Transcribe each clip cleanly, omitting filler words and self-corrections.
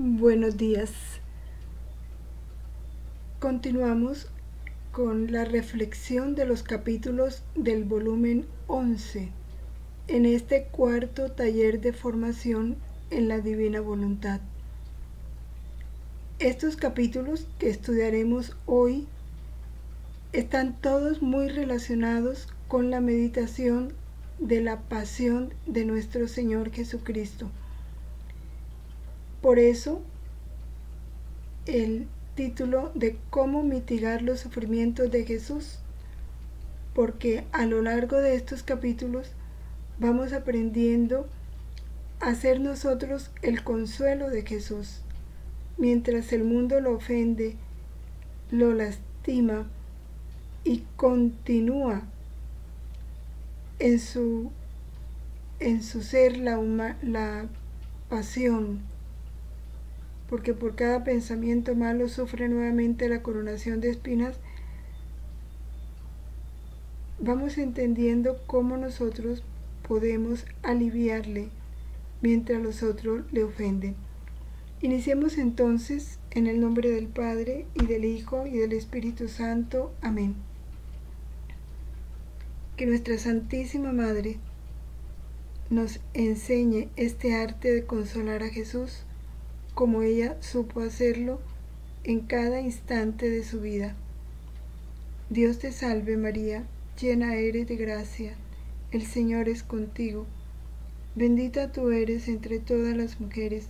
Buenos días. Continuamos con la reflexión de los capítulos del volumen 11 en este cuarto taller de formación en la Divina Voluntad. Estos capítulos que estudiaremos hoy están todos muy relacionados con la meditación de la pasión de nuestro Señor Jesucristo. Por eso, el título de cómo mitigar los sufrimientos de Jesús, porque a lo largo de estos capítulos vamos aprendiendo a ser nosotros el consuelo de Jesús. Mientras el mundo lo ofende, lo lastima y continúa en su ser la pasión, porque por cada pensamiento malo sufre nuevamente la coronación de espinas, vamos entendiendo cómo nosotros podemos aliviarle mientras los otros le ofenden. Iniciemos entonces en el nombre del Padre, y del Hijo, y del Espíritu Santo. Amén. Que nuestra Santísima Madre nos enseñe este arte de consolar a Jesús, como ella supo hacerlo en cada instante de su vida. Dios te salve María, llena eres de gracia, el Señor es contigo. Bendita tú eres entre todas las mujeres,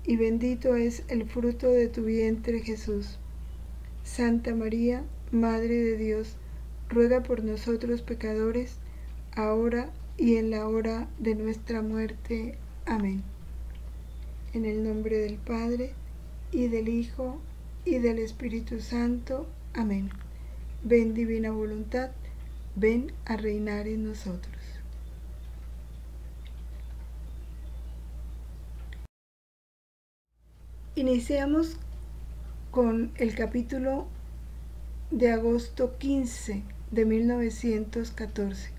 y bendito es el fruto de tu vientre Jesús. Santa María, Madre de Dios, ruega por nosotros pecadores, ahora y en la hora de nuestra muerte. Amén. En el nombre del Padre, y del Hijo, y del Espíritu Santo. Amén. Ven, Divina Voluntad, ven a reinar en nosotros. Iniciamos con el capítulo de agosto 15 de 1914.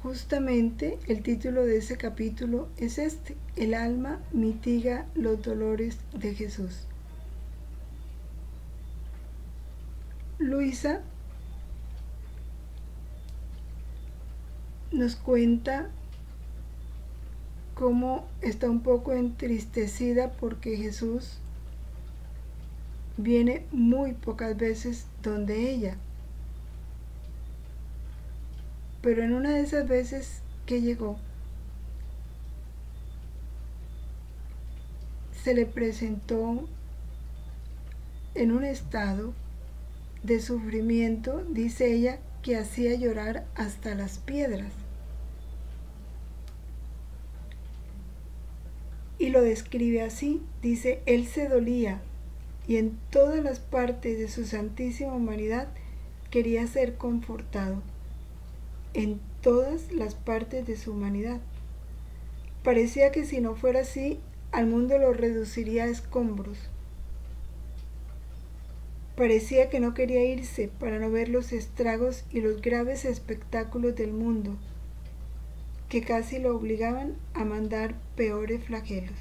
Justamente el título de ese capítulo es este: el alma mitiga los dolores de Jesús. Luisa nos cuenta cómo está un poco entristecida porque Jesús viene muy pocas veces donde ella. Pero en una de esas veces que llegó, se le presentó en un estado de sufrimiento, dice ella, que hacía llorar hasta las piedras. Y lo describe así, dice: él se dolía y en todas las partes de su santísima humanidad quería ser confortado. En todas las partes de su humanidad. Parecía que si no fuera así, al mundo lo reduciría a escombros. Parecía que no quería irse para no ver los estragos y los graves espectáculos del mundo, que casi lo obligaban a mandar peores flagelos.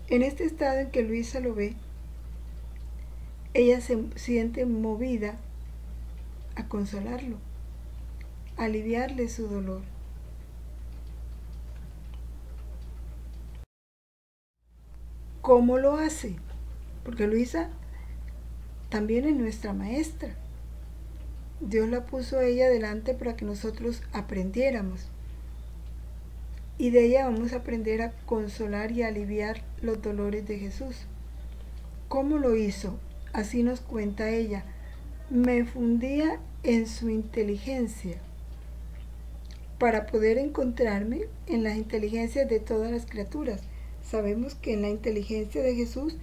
En este estado en que Luisa lo ve, ella se siente movida a consolarlo, a aliviarle su dolor. ¿Cómo lo hace? Porque Luisa también es nuestra maestra. Dios la puso a ella delante para que nosotros aprendiéramos. Y de ella vamos a aprender a consolar y a aliviar los dolores de Jesús. ¿Cómo lo hizo? Así nos cuenta ella: me fundía en su inteligencia para poder encontrarme en las inteligencias de todas las criaturas. Sabemos que en la inteligencia de Jesús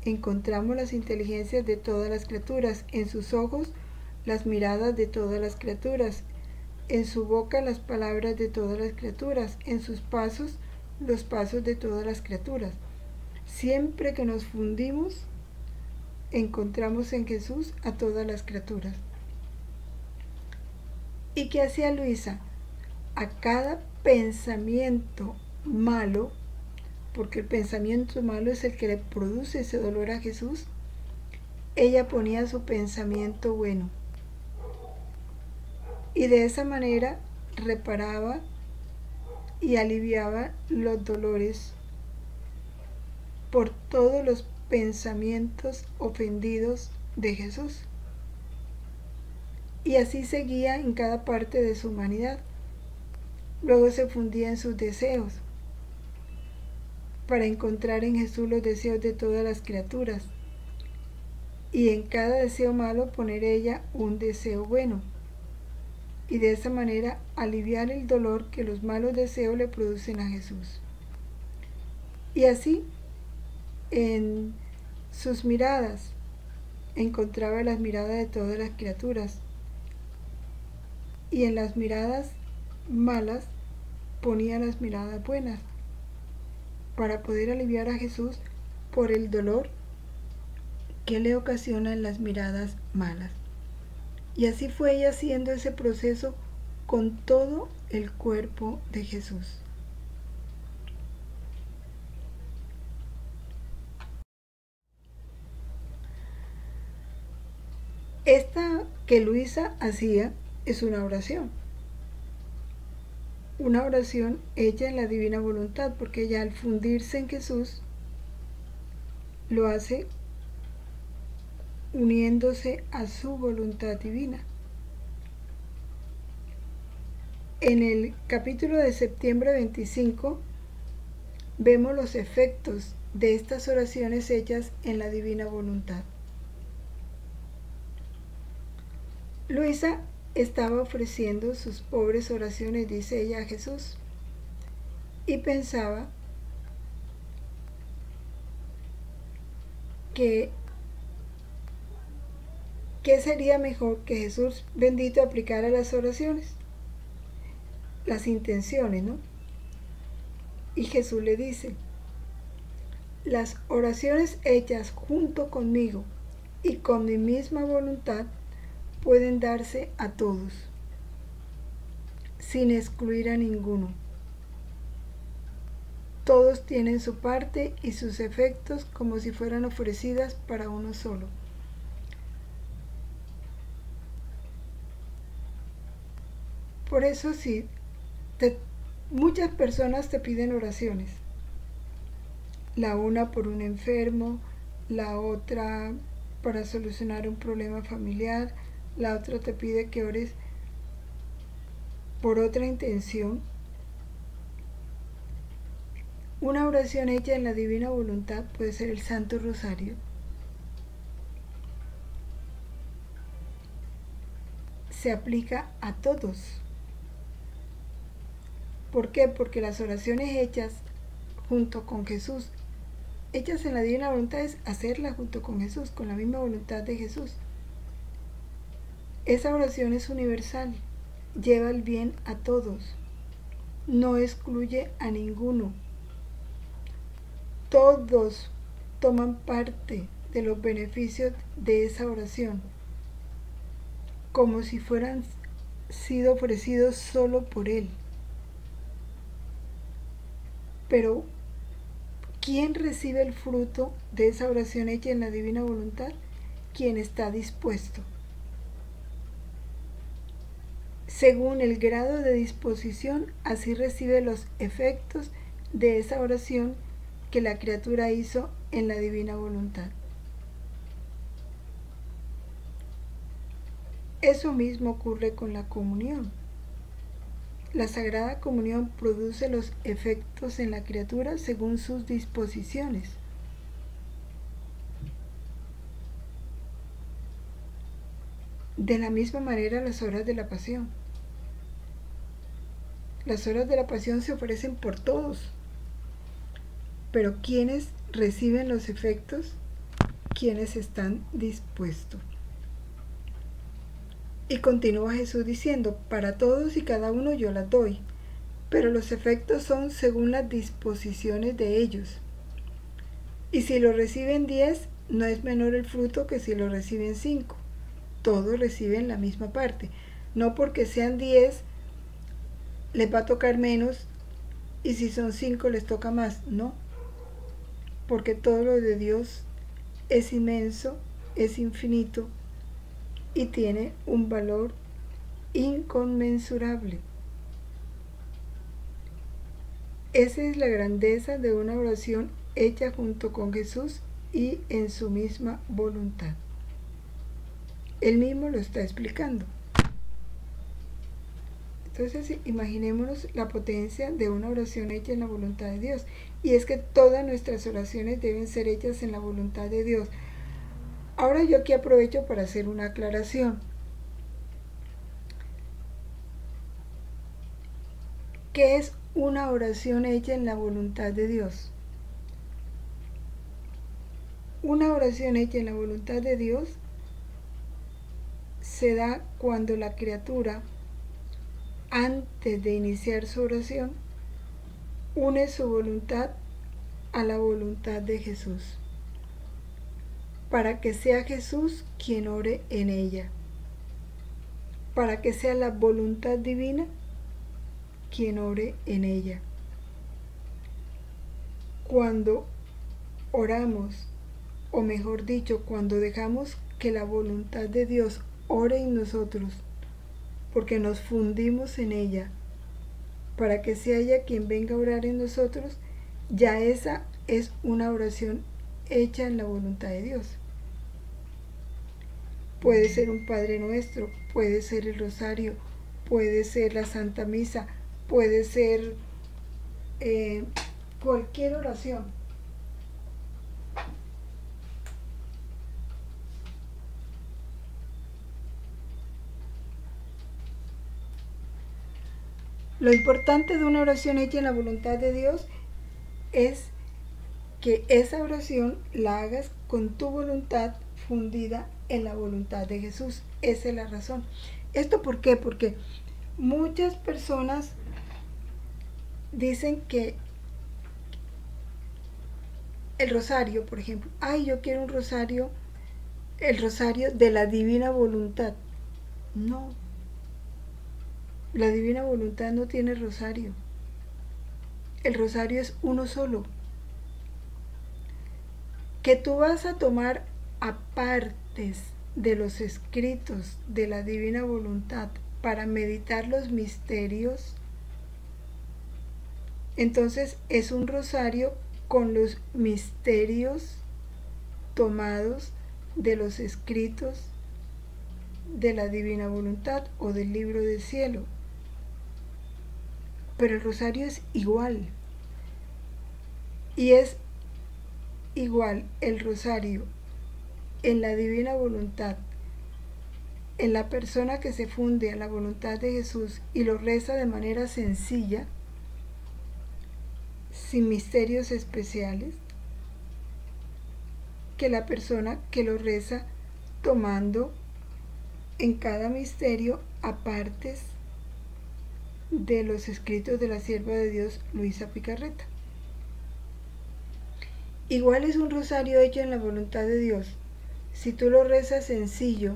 encontramos las inteligencias de todas las criaturas, en sus ojos las miradas de todas las criaturas, en su boca las palabras de todas las criaturas, en sus pasos los pasos de todas las criaturas. Siempre que nos fundimos, encontramos en Jesús a todas las criaturas. ¿Y qué hacía Luisa? A cada pensamiento malo porque el pensamiento malo es el que le produce ese dolor a Jesús, ella ponía su pensamiento bueno. Y de esa manera reparaba y aliviaba los dolores por todos los pensamientos ofendidos de Jesús. Y así seguía en cada parte de su humanidad. Luego se fundía en sus deseos, para encontrar en Jesús los deseos de todas las criaturas, y en cada deseo malo poner ella un deseo bueno, y de esa manera aliviar el dolor que los malos deseos le producen a Jesús. Y así, en sus miradas, encontraba las miradas de todas las criaturas, y en las miradas malas ponía las miradas buenas, para poder aliviar a Jesús por el dolor que le ocasionan las miradas malas. Y así fue ella haciendo ese proceso con todo el cuerpo de Jesús. Esta que Luisa hacía es una oración hecha en la divina voluntad, porque ella al fundirse en Jesús lo hace uniéndose a su voluntad divina. En el capítulo de septiembre 25 vemos los efectos de estas oraciones hechas en la divina voluntad. Luisa estaba ofreciendo sus pobres oraciones, dice ella, a Jesús, y pensaba que ¿qué sería mejor que Jesús bendito aplicara las oraciones? Las intenciones, ¿no? Y Jesús le dice: las oraciones hechas junto conmigo y con mi misma voluntad pueden darse a todos, sin excluir a ninguno. Todos tienen su parte y sus efectos como si fueran ofrecidas para uno solo. Por eso sí, muchas personas te piden oraciones. La una por un enfermo, la otra para solucionar un problema familiar, la otra te pide que ores por otra intención. Una oración hecha en la divina voluntad puede ser el Santo Rosario. Se aplica a todos. ¿Por qué? Porque las oraciones hechas junto con Jesús, hechas en la divina voluntad, es hacerlas junto con Jesús, con la misma voluntad de Jesús. Esa oración es universal, lleva el bien a todos, no excluye a ninguno. Todos toman parte de los beneficios de esa oración, como si fueran sido ofrecidos solo por Él. Pero, ¿quién recibe el fruto de esa oración hecha en la divina voluntad? Quien está dispuesto. Según el grado de disposición, así recibe los efectos de esa oración que la criatura hizo en la divina voluntad. Eso mismo ocurre con la comunión. La Sagrada Comunión produce los efectos en la criatura según sus disposiciones. De la misma manera, las horas de la pasión. Las horas de la pasión se ofrecen por todos, pero ¿quiénes reciben los efectos? Quienes están dispuestos. Y continúa Jesús diciendo: para todos y cada uno yo las doy, pero los efectos son según las disposiciones de ellos. Y si lo reciben 10, no es menor el fruto que si lo reciben 5. Todos reciben la misma parte. No porque sean 10 les va a tocar menos, y si son 5 les toca más. No, porque todo lo de Dios es inmenso, es infinito y tiene un valor inconmensurable. Esa es la grandeza de una oración hecha junto con Jesús y en su misma voluntad. Él mismo lo está explicando. Entonces, imaginémonos la potencia de una oración hecha en la voluntad de Dios. Y es que todas nuestras oraciones deben ser hechas en la voluntad de Dios. Ahora yo aquí aprovecho para hacer una aclaración. ¿Qué es una oración hecha en la voluntad de Dios? Una oración hecha en la voluntad de Dios se da cuando la criatura, antes de iniciar su oración, une su voluntad a la voluntad de Jesús, para que sea Jesús quien ore en ella, para que sea la voluntad divina quien ore en ella. Cuando oramos, o mejor dicho, cuando dejamos que la voluntad de Dios ore en nosotros, porque nos fundimos en ella, para que sea ella quien venga a orar en nosotros, ya esa es una oración hecha en la voluntad de Dios. Puede ser un Padre Nuestro, puede ser el Rosario, puede ser la Santa Misa, puede ser cualquier oración. Lo importante de una oración hecha en la voluntad de Dios es que esa oración la hagas con tu voluntad fundida en la voluntad de Jesús. Esa es la razón. ¿Esto por qué? Porque muchas personas dicen que el rosario, por ejemplo, ay, yo quiero un rosario, el rosario de la divina voluntad. No, la divina voluntad no tiene rosario. El rosario es uno solo, que tú vas a tomar apartes de los escritos de la divina voluntad para meditar los misterios. Entonces es un rosario con los misterios tomados de los escritos de la divina voluntad o del libro del cielo. Pero el rosario es igual. Y es igual el rosario en la divina voluntad, en la persona que se funde a la voluntad de Jesús y lo reza de manera sencilla, sin misterios especiales, que la persona que lo reza tomando en cada misterio apartes de los escritos de la sierva de Dios Luisa Picarreta. Igual es un rosario hecho en la voluntad de Dios. Si tú lo rezas sencillo,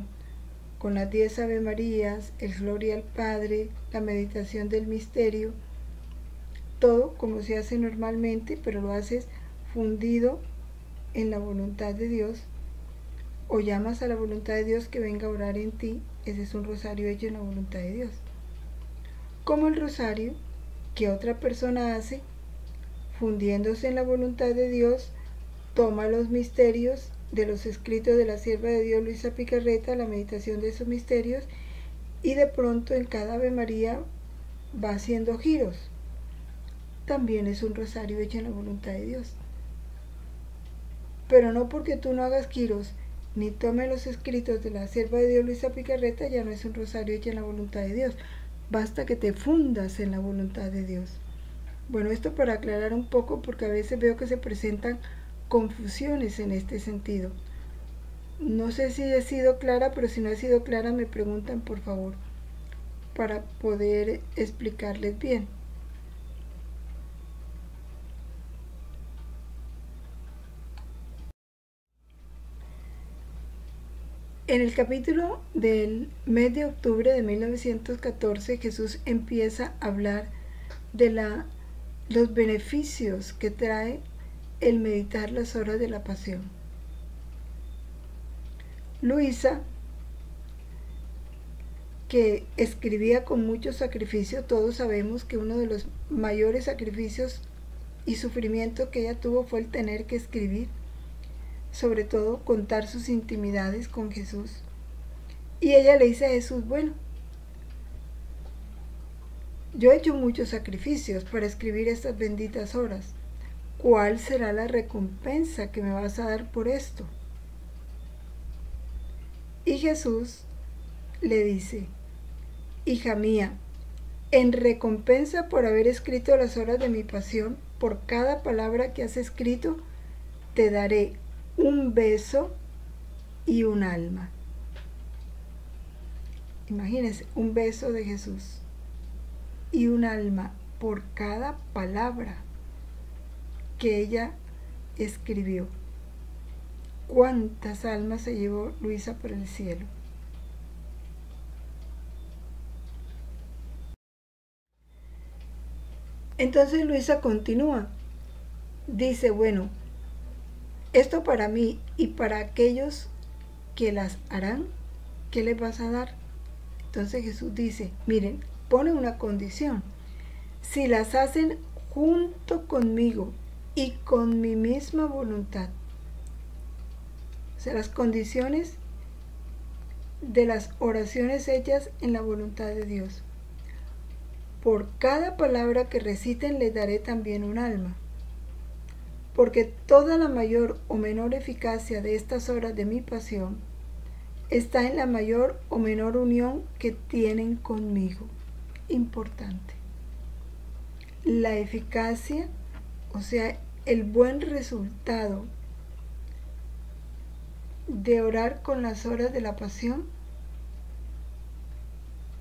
con las 10 Ave Marías, el Gloria al Padre, la meditación del misterio, todo como se hace normalmente, pero lo haces fundido en la voluntad de Dios, o llamas a la voluntad de Dios que venga a orar en ti, ese es un rosario hecho en la voluntad de Dios. Como el rosario que otra persona hace, fundiéndose en la voluntad de Dios, toma los misterios de los escritos de la sierva de Dios Luisa Picarreta, la meditación de esos misterios, y de pronto en cada Ave María va haciendo giros. También es un rosario hecho en la voluntad de Dios. Pero no porque tú no hagas giros ni tome los escritos de la sierva de Dios Luisa Picarreta, ya no es un rosario hecho en la voluntad de Dios. Basta que te fundas en la voluntad de Dios. Bueno, esto para aclarar un poco, porque a veces veo que se presentan confusiones en este sentido. No sé si he sido clara, pero si no he sido clara me preguntan por favor, para poder explicarles bien. En el capítulo del mes de octubre de 1914, Jesús empieza a hablar de los beneficios que trae el meditar las horas de la pasión. Luisa, que escribía con mucho sacrificio, todos sabemos que uno de los mayores sacrificios y sufrimiento que ella tuvo fue el tener que escribir, sobre todo contar sus intimidades con Jesús. Y ella le dice a Jesús, bueno, yo he hecho muchos sacrificios para escribir estas benditas horas. ¿Cuál será la recompensa que me vas a dar por esto? Y Jesús le dice, hija mía, en recompensa por haber escrito las horas de mi pasión, por cada palabra que has escrito, te daré un beso y un alma. Imagínense, un beso de Jesús y un alma por cada palabra que ella escribió. ¿Cuántas almas se llevó Luisa por el cielo? Entonces Luisa continúa. Dice, bueno, esto para mí y para aquellos que las harán, ¿qué les vas a dar? Entonces Jesús dice, miren, pone una condición. Si las hacen junto conmigo y con mi misma voluntad. O sea, las condiciones de las oraciones hechas en la voluntad de Dios. Por cada palabra que reciten les daré también un alma, porque toda la mayor o menor eficacia de estas horas de mi pasión está en la mayor o menor unión que tienen conmigo. Importante. La eficacia, o sea, el buen resultado de orar con las horas de la pasión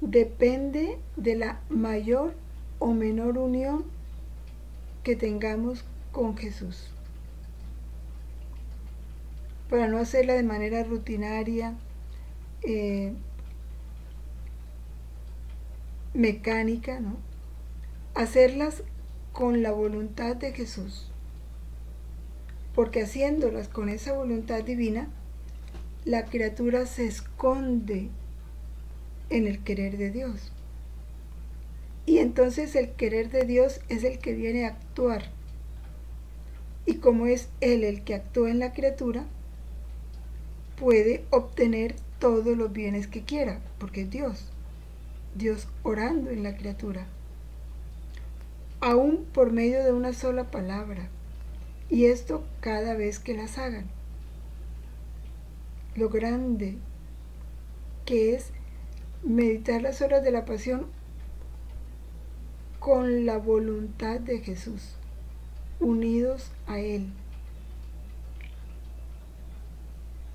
depende de la mayor o menor unión que tengamos con Jesús. Para no hacerla de manera rutinaria, mecánica, ¿no? Hacerlas con la voluntad de Jesús. Porque haciéndolas con esa voluntad divina, la criatura se esconde en el querer de Dios. Y entonces el querer de Dios es el que viene a actuar. Y como es Él el que actúa en la criatura, puede obtener todos los bienes que quiera, porque es Dios. Dios orando en la criatura. Aún por medio de una sola palabra. Y esto cada vez que las hagan. Lo grande que es meditar las horas de la pasión con la voluntad de Jesús, unidos a Él.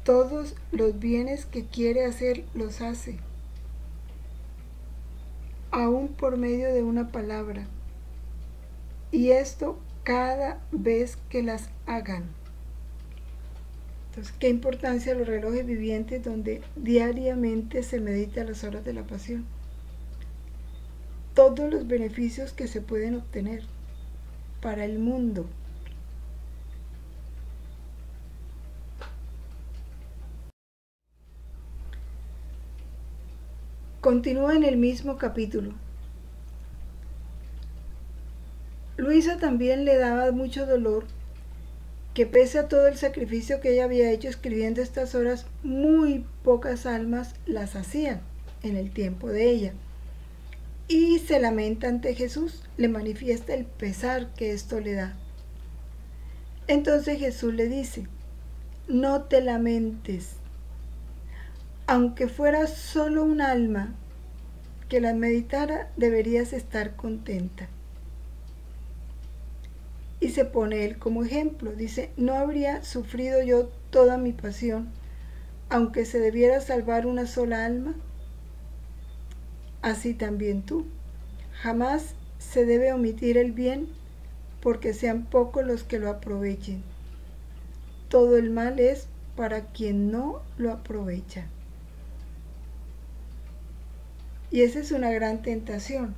Todos los bienes que quiere hacer los hace, aún por medio de una palabra. Y esto cada vez que las hagan. Entonces, qué importancia los relojes vivientes donde diariamente se medita las horas de la pasión. Todos los beneficios que se pueden obtener para el mundo. Continúa en el mismo capítulo. Luisa también le daba mucho dolor que pese a todo el sacrificio que ella había hecho escribiendo estas horas, muy pocas almas las hacían en el tiempo de ella. Y se lamenta ante Jesús, le manifiesta el pesar que esto le da. Entonces Jesús le dice, no te lamentes, aunque fuera solo un alma que las meditara, deberías estar contenta. Y se pone él como ejemplo, dice, no habría sufrido yo toda mi pasión, aunque se debiera salvar una sola alma. Así también tú. Jamás se debe omitir el bien, porque sean pocos los que lo aprovechen. Todo el mal es para quien no lo aprovecha. Y esa es una gran tentación.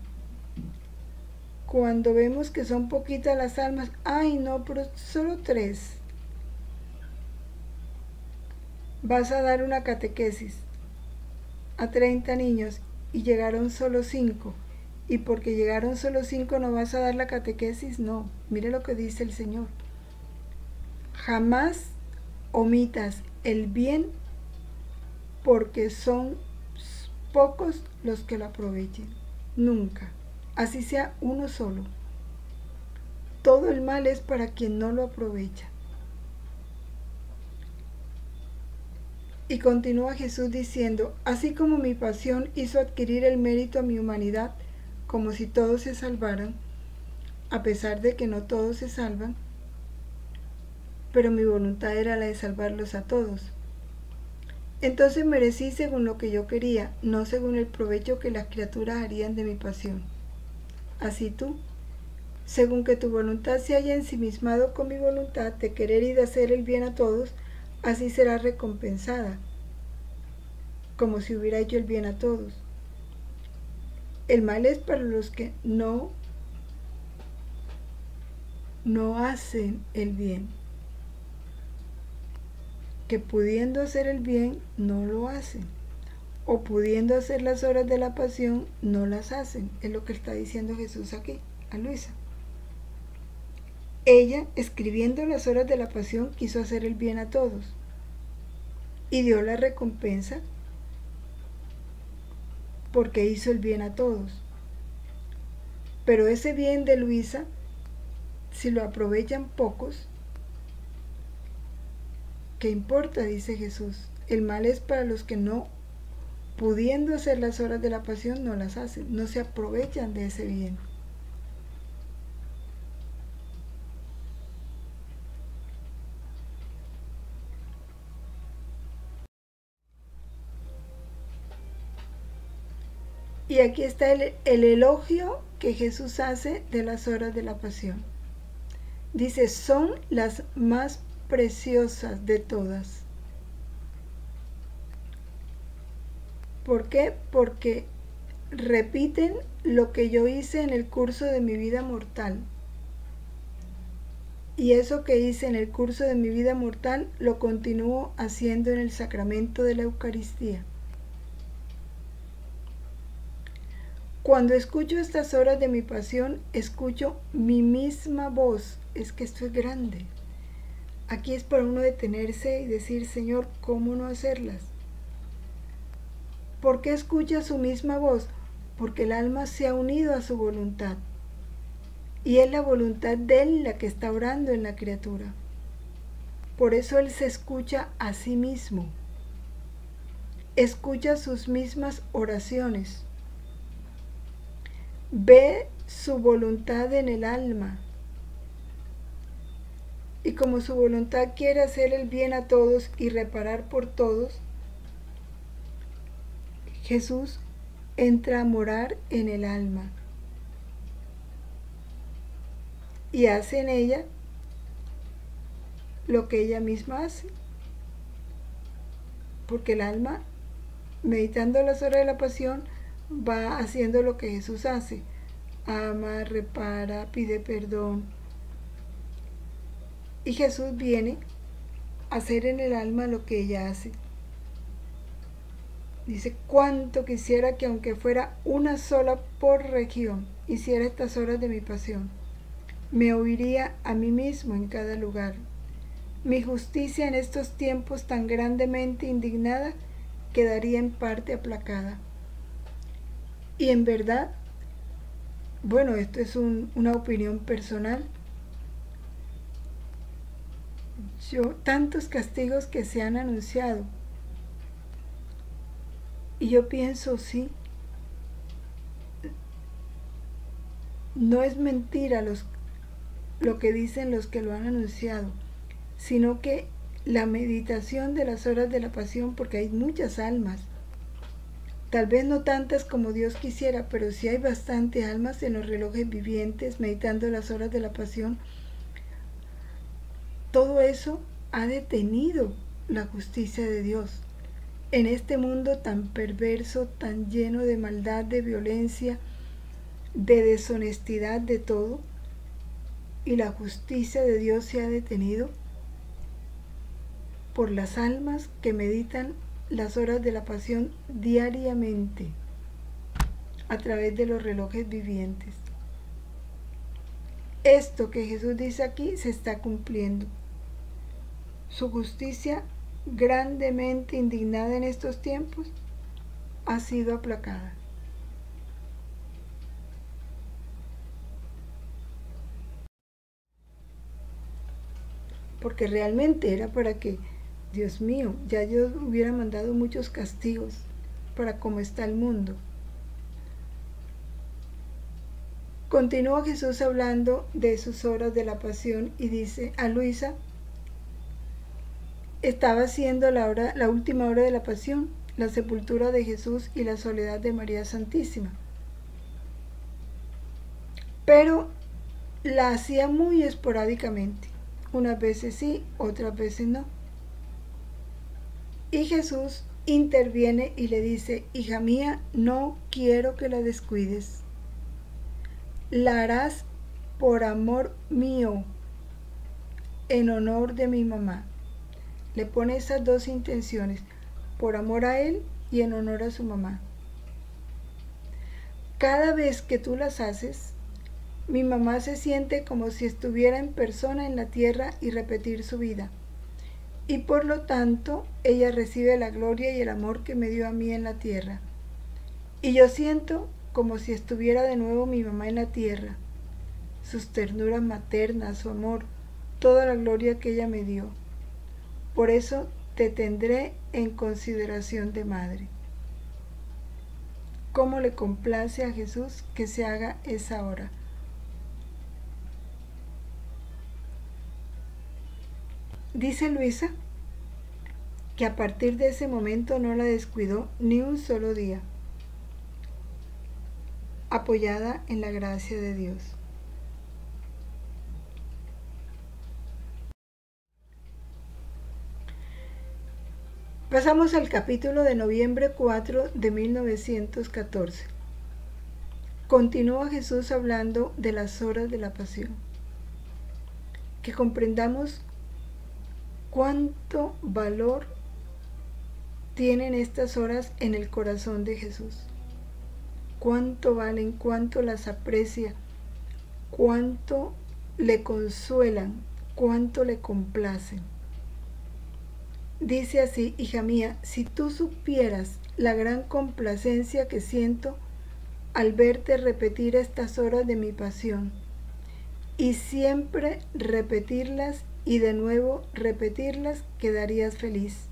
cuando vemos que son poquitas las almas, ay no, pero solo 3. Vas a dar una catequesis a 30 niños y llegaron solo 5. Y porque llegaron solo 5 no vas a dar la catequesis, no. Mire lo que dice el Señor. Jamás omitas el bien porque son pocos los que lo aprovechen. Nunca. Así sea uno solo. Todo el mal es para quien no lo aprovecha. Y continúa Jesús diciendo, así como mi pasión hizo adquirir el mérito a mi humanidad, como si todos se salvaran, a pesar de que no todos se salvan, pero mi voluntad era la de salvarlos a todos. Entonces merecí según lo que yo quería, no según el provecho que las criaturas harían de mi pasión. Así tú, según que tu voluntad se haya ensimismado con mi voluntad de querer y de hacer el bien a todos, así será recompensada, como si hubiera hecho el bien a todos. El mal es para los que no hacen el bien, que pudiendo hacer el bien no lo hacen, o pudiendo hacer las obras de la pasión no las hacen. Es lo que está diciendo Jesús aquí a Luisa. Ella, escribiendo las horas de la pasión, quiso hacer el bien a todos y dio la recompensa porque hizo el bien a todos. Pero ese bien de Luisa, si lo aprovechan pocos, ¿qué importa? Dice Jesús. El mal es para los que no, pudiendo hacer las horas de la pasión, no las hacen, no se aprovechan de ese bien. Y aquí está el elogio que Jesús hace de las horas de la pasión. Dice, son las más preciosas de todas. ¿Por qué? Porque repiten lo que yo hice en el curso de mi vida mortal. Y eso que hice en el curso de mi vida mortal lo continúo haciendo en el sacramento de la Eucaristía. Cuando escucho estas horas de mi pasión, escucho mi misma voz. Es que esto es grande. Aquí es para uno detenerse y decir, Señor, ¿cómo no hacerlas? ¿Por qué escucha su misma voz? Porque el alma se ha unido a su voluntad. Y es la voluntad de Él la que está orando en la criatura. Por eso Él se escucha a sí mismo. Escucha sus mismas oraciones. Ve su voluntad en el alma. Y como su voluntad quiere hacer el bien a todos y reparar por todos, Jesús entra a morar en el alma y hace en ella lo que ella misma hace. Porque el alma, meditando las horas de la pasión, va haciendo lo que Jesús hace. Ama, repara, pide perdón. Y Jesús viene a hacer en el alma lo que ella hace. Dice, cuánto quisiera que aunque fuera una sola por región, hiciera estas horas de mi pasión. Me oiría a mí mismo en cada lugar. Mi justicia en estos tiempos tan grandemente indignada quedaría en parte aplacada. Y en verdad, bueno, esto es una opinión personal. Tantos castigos que se han anunciado. Y yo pienso, sí, no es mentira lo que dicen los que lo han anunciado, sino que la meditación de las horas de la pasión, porque hay muchas almas, tal vez no tantas como Dios quisiera, pero sí hay bastantes almas en los relojes vivientes meditando las horas de la pasión. Todo eso ha detenido la justicia de Dios en este mundo tan perverso, tan lleno de maldad, de violencia, de deshonestidad de todo y la justicia de Dios se ha detenido por las almas que meditan las horas de la pasión diariamente a través de los relojes vivientes. Esto que Jesús dice aquí se está cumpliendo. Su justicia, grandemente indignada en estos tiempos, ha sido aplacada. Porque realmente era para que, Dios mío, ya Dios hubiera mandado muchos castigos para cómo está el mundo. Continúa Jesús hablando de sus horas de la pasión y dice a Luisa, estaba siendo la última hora de la pasión, la sepultura de Jesús y la soledad de María Santísima. Pero la hacía muy esporádicamente, unas veces sí, otras veces no. Y Jesús interviene y le dice, hija mía, no quiero que la descuides. La harás por amor mío, en honor de mi mamá. Le pone esas dos intenciones, por amor a él y en honor a su mamá. Cada vez que tú las haces, mi mamá se siente como si estuviera en persona en la tierra y repetir su vida. Y por lo tanto, ella recibe la gloria y el amor que me dio a mí en la tierra. Y yo siento como si estuviera de nuevo mi mamá en la tierra, sus ternuras maternas, su amor, toda la gloria que ella me dio. Por eso te tendré en consideración de madre. ¿Cómo le complace a Jesús que se haga esa hora? Dice Luisa que a partir de ese momento no la descuidó ni un solo día, apoyada en la gracia de Dios. Pasamos al capítulo de noviembre 4 de 1914. Continúa Jesús hablando de las horas de la pasión. Que comprendamos cuánto valor tienen estas horas en el corazón de Jesús. Cuánto valen, cuánto las aprecia, cuánto le consuelan, cuánto le complacen. Dice así, hija mía, si tú supieras la gran complacencia que siento al verte repetir estas horas de mi pasión, y siempre repetirlas y de nuevo repetirlas, quedarías feliz.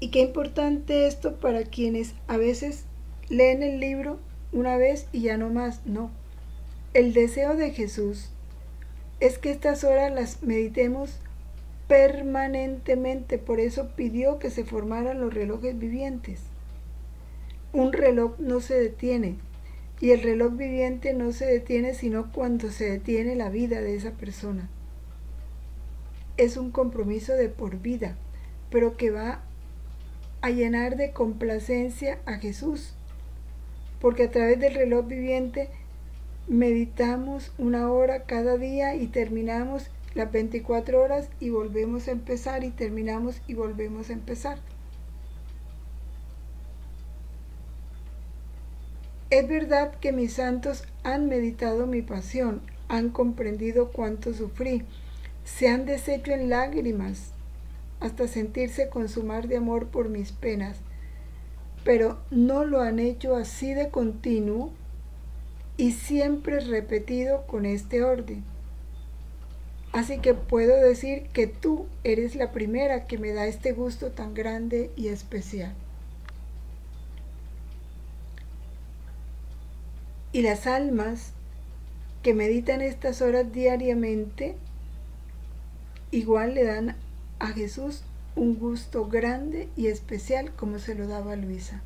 Y qué importante esto para quienes a veces leen el libro una vez y ya no más, no. El deseo de Jesús es que estas horas las meditemos permanentemente, por eso pidió que se formaran los relojes vivientes. Un reloj no se detiene, y el reloj viviente no se detiene sino cuando se detiene la vida de esa persona. Es un compromiso de por vida, pero que va a llenar de complacencia a Jesús, porque a través del reloj viviente meditamos una hora cada día y terminamos las 24 horas y volvemos a empezar y terminamos y volvemos a empezar. Es verdad que mis santos han meditado mi pasión, han comprendido cuánto sufrí, se han deshecho en lágrimas hasta sentirse consumar de amor por mis penas, pero no lo han hecho así de continuo y siempre repetido con este orden. Así que puedo decir que tú eres la primera que me da este gusto tan grande y especial. Y las almas que meditan estas horas diariamente, igual le dan a Jesús un gusto grande y especial como se lo daba a Luisa.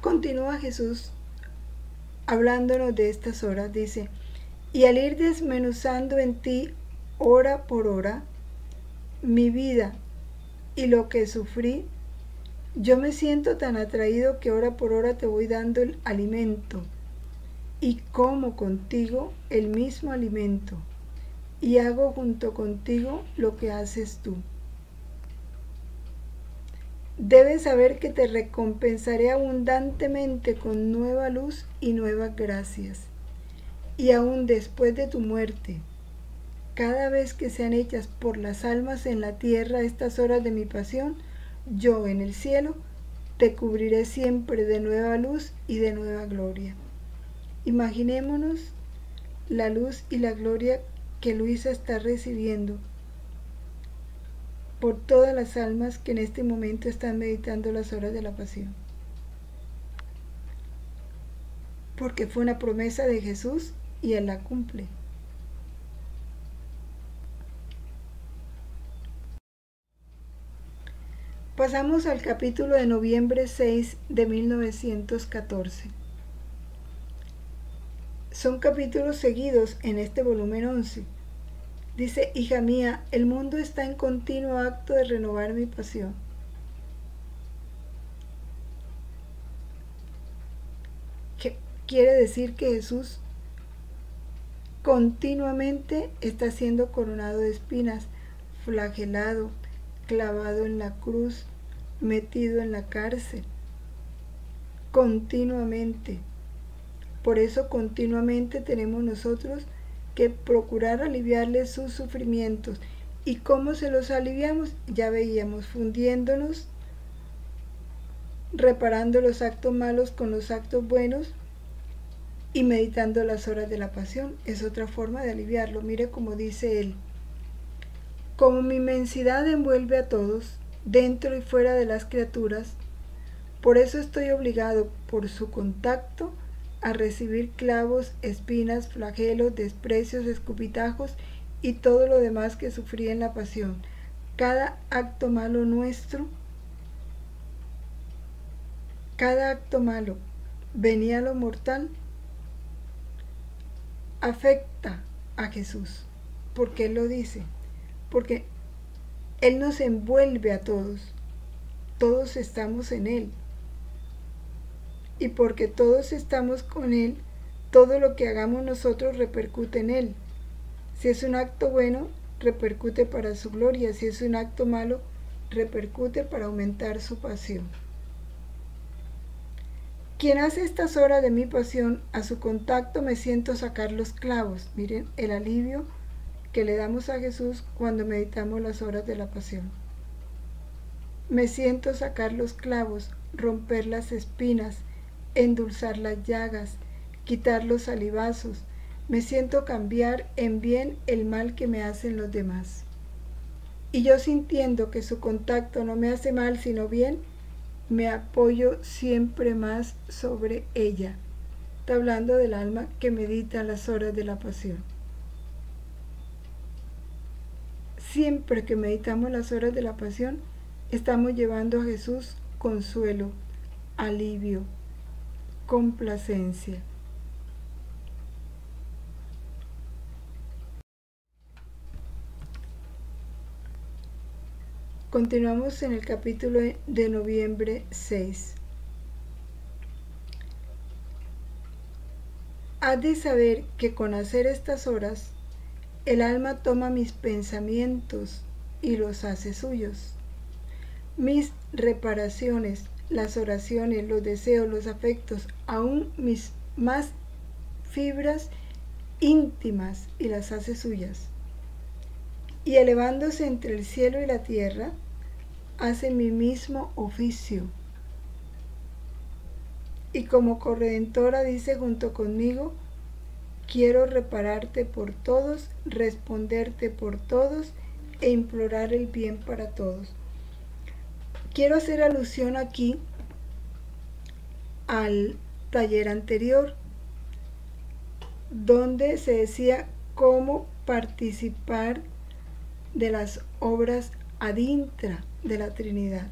Continúa Jesús hablándonos de estas horas, dice, y al ir desmenuzando en ti hora por hora mi vida y lo que sufrí, yo me siento tan atraído que hora por hora te voy dando el alimento y como contigo el mismo alimento y hago junto contigo lo que haces tú. Debes saber que te recompensaré abundantemente con nueva luz y nuevas gracias. Y aún después de tu muerte, cada vez que sean hechas por las almas en la tierra estas horas de mi pasión, yo en el cielo te cubriré siempre de nueva luz y de nueva gloria. Imaginémonos la luz y la gloria que Luisa está recibiendo por todas las almas que en este momento están meditando las horas de la pasión. Porque fue una promesa de Jesús y Él la cumple. Pasamos al capítulo de noviembre 6 de 1914. Son capítulos seguidos en este volumen 11. Dice: hija mía, el mundo está en continuo acto de renovar mi pasión. ¿Qué quiere decir? Que Jesús continuamente está siendo coronado de espinas, flagelado, clavado en la cruz, metido en la cárcel. Continuamente. Por eso continuamente tenemos nosotros que procurar aliviarle sus sufrimientos. ¿Y cómo se los aliviamos? Ya veíamos, fundiéndonos, reparando los actos malos con los actos buenos y meditando las horas de la pasión. Es otra forma de aliviarlo. Mire cómo dice él: como mi inmensidad envuelve a todos, dentro y fuera de las criaturas, por eso estoy obligado por su contacto a recibir clavos, espinas, flagelos, desprecios, escupitajos y todo lo demás que sufrí en la pasión. Cada acto malo nuestro, cada acto malo, venía lo mortal, afecta a Jesús. Porque Él lo dice, porque Él nos envuelve a todos, todos estamos en Él. Y porque todos estamos con Él, todo lo que hagamos nosotros repercute en Él. Si es un acto bueno, repercute para su gloria. Si es un acto malo, repercute para aumentar su pasión. Quien hace estas horas de mi pasión, a su contacto me siento sacar los clavos. Miren el alivio que le damos a Jesús cuando meditamos las horas de la pasión. Me siento sacar los clavos, romper las espinas, endulzar las llagas, quitar los salivazos. Me siento cambiar en bien el mal que me hacen los demás. Y yo, sintiendo que su contacto no me hace mal sino bien, me apoyo siempre más sobre ella. Está hablando del alma que medita las horas de la pasión. Siempre que meditamos las horas de la pasión, estamos llevando a Jesús consuelo, alivio, complacencia. Continuamos en el capítulo de noviembre 6. Has de saber que con hacer estas horas, el alma toma mis pensamientos y los hace suyos. Mis reparaciones, las oraciones, los deseos, los afectos, aún mis más fibras íntimas, y las hace suyas. Y elevándose entre el cielo y la tierra, hace mi mismo oficio. Y como corredentora dice junto conmigo: quiero repararte por todos, responderte por todos e implorar el bien para todos. Quiero hacer alusión aquí al taller anterior, donde se decía cómo participar de las obras ad intra de la Trinidad.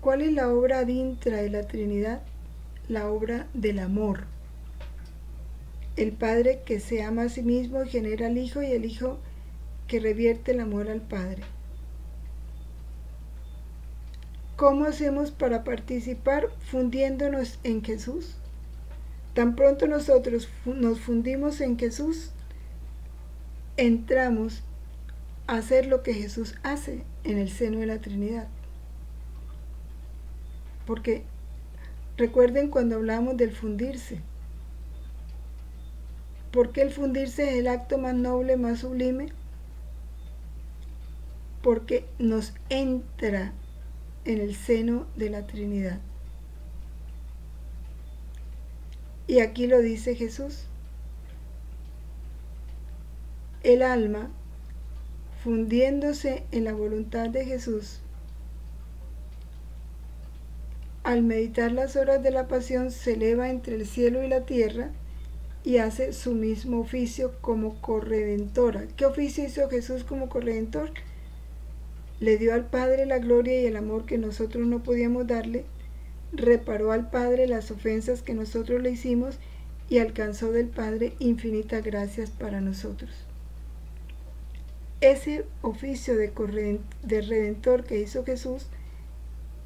¿Cuál es la obra ad intra de la Trinidad? La obra del amor. El Padre que se ama a sí mismo y genera al Hijo, y el Hijo que revierte el amor al Padre. ¿Cómo hacemos para participar? Fundiéndonos en Jesús. Tan pronto nosotros nos fundimos en Jesús, entramos a hacer lo que Jesús hace en el seno de la Trinidad. Porque recuerden cuando hablamos del fundirse. ¿Por qué el fundirse es el acto más noble, más sublime? Porque nos entra en el seno de la Trinidad. Y aquí lo dice Jesús. El alma, fundiéndose en la voluntad de Jesús, al meditar las horas de la pasión, se eleva entre el cielo y la tierra y hace su mismo oficio como corredentora. ¿Qué oficio hizo Jesús como corredentor? Le dio al Padre la gloria y el amor que nosotros no podíamos darle, reparó al Padre las ofensas que nosotros le hicimos y alcanzó del Padre infinitas gracias para nosotros. Ese oficio de redentor que hizo Jesús,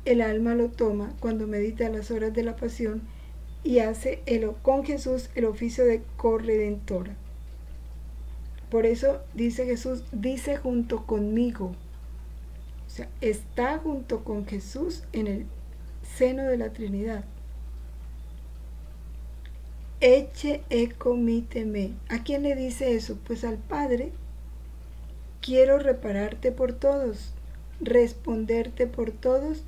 el alma lo toma cuando medita las horas de la pasión y hace con Jesús el oficio de corredentora. Por eso dice Jesús, dice junto conmigo. O sea, está junto con Jesús en el seno de la Trinidad. Ecce eco miteme. ¿A quién le dice eso? Pues al Padre. Quiero repararte por todos, responderte por todos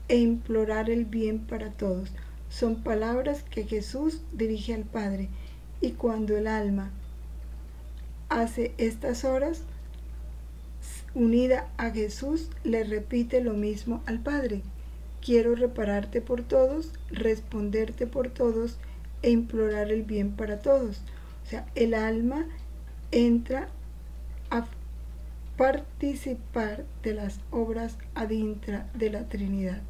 e implorar el bien para todos. Son palabras que Jesús dirige al Padre. Y cuando el alma hace estas horas, unida a Jesús, le repite lo mismo al Padre. Quiero repararte por todos, responderte por todos e implorar el bien para todos. O sea, el alma entra a participar de las obras ad intra de la Trinidad.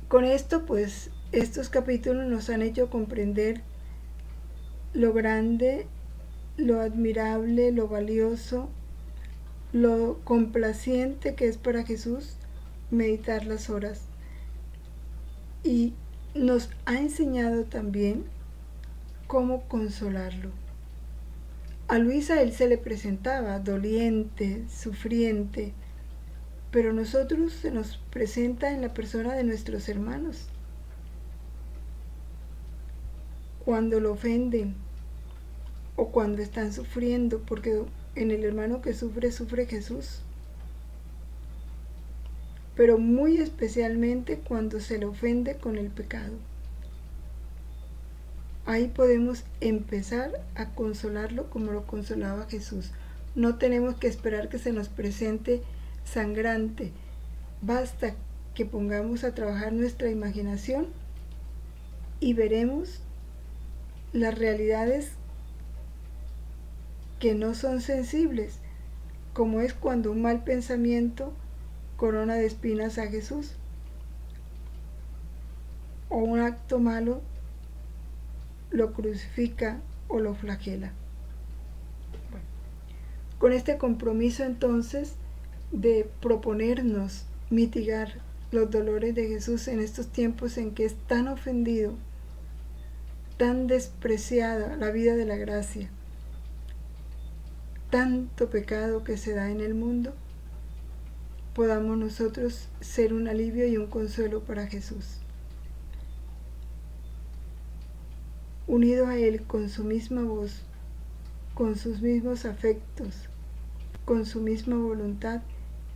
Con esto, pues, estos capítulos nos han hecho comprender lo grande, lo admirable, lo valioso, lo complaciente que es para Jesús meditar las horas. Y nos ha enseñado también cómo consolarlo. A Luisa él se le presentaba doliente, sufriente, pero a nosotros se nos presenta en la persona de nuestros hermanos. Cuando lo ofenden o cuando están sufriendo, porque en el hermano que sufre, sufre Jesús. Pero muy especialmente cuando se le ofende con el pecado. Ahí podemos empezar a consolarlo como lo consolaba Jesús. No tenemos que esperar que se nos presente sangrante. Basta que pongamos a trabajar nuestra imaginación y veremos las realidades que no son sensibles, como es cuando un mal pensamiento corona de espinas a Jesús, o un acto malo lo crucifica o lo flagela. Bueno, con este compromiso entonces de proponernos mitigar los dolores de Jesús en estos tiempos en que es tan ofendido, tan despreciada la vida de la gracia, tanto pecado que se da en el mundo, podamos nosotros ser un alivio y un consuelo para Jesús. Unido a Él con su misma voz, con sus mismos afectos, con su misma voluntad,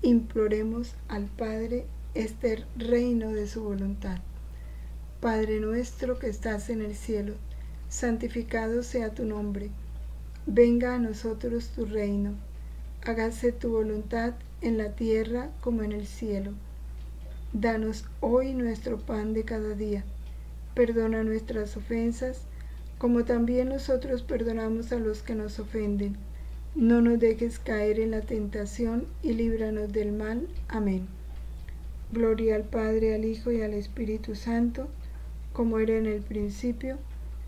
imploremos al Padre este reino de su voluntad. Padre nuestro que estás en el cielo, santificado sea tu nombre. Venga a nosotros tu reino. Hágase tu voluntad en la tierra como en el cielo. Danos hoy nuestro pan de cada día. Perdona nuestras ofensas, como también nosotros perdonamos a los que nos ofenden. No nos dejes caer en la tentación y líbranos del mal. Amén. Gloria al Padre, al Hijo y al Espíritu Santo, como era en el principio,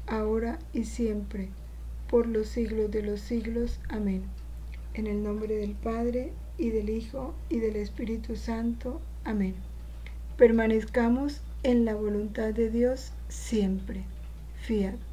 ahora y siempre, por los siglos de los siglos. Amén. En el nombre del Padre, y del Hijo, y del Espíritu Santo. Amén. Permanezcamos en la voluntad de Dios siempre. Fiat.